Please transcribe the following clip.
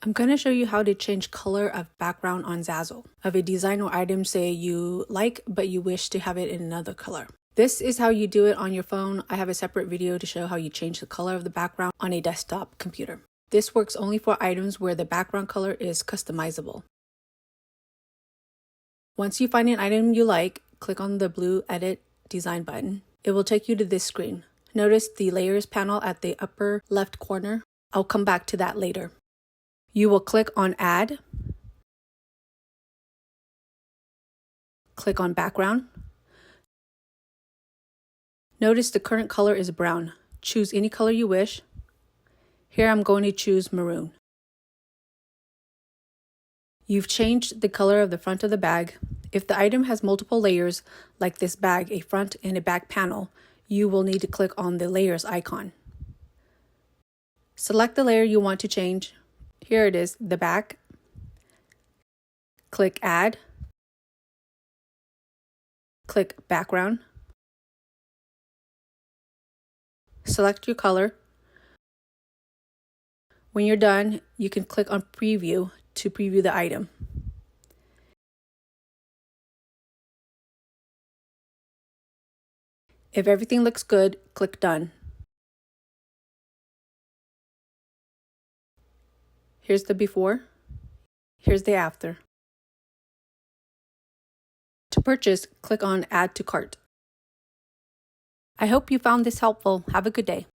I'm going to show you how to change color of background on Zazzle of a design or item, say you like, but you wish to have it in another color. This is how you do it on your phone. I have a separate video to show how you change the color of the background on a desktop computer. This works only for items where the background color is customizable. Once you find an item you like, click on the blue Edit Design button. It will take you to this screen. Notice the Layers panel at the upper left corner. I'll come back to that later. You will click on Add. Click on Background. Notice the current color is brown. Choose any color you wish. Here I'm going to choose maroon. You've changed the color of the front of the bag. If the item has multiple layers, like this bag, a front and a back panel, you will need to click on the layers icon. Select the layer you want to change. Here it is, the back. Click Add. Click Background. Select your color. When you're done, you can click on Preview to preview the item. If everything looks good, click Done. Here's the before. Here's the after. To purchase, click on Add to Cart. I hope you found this helpful. Have a good day.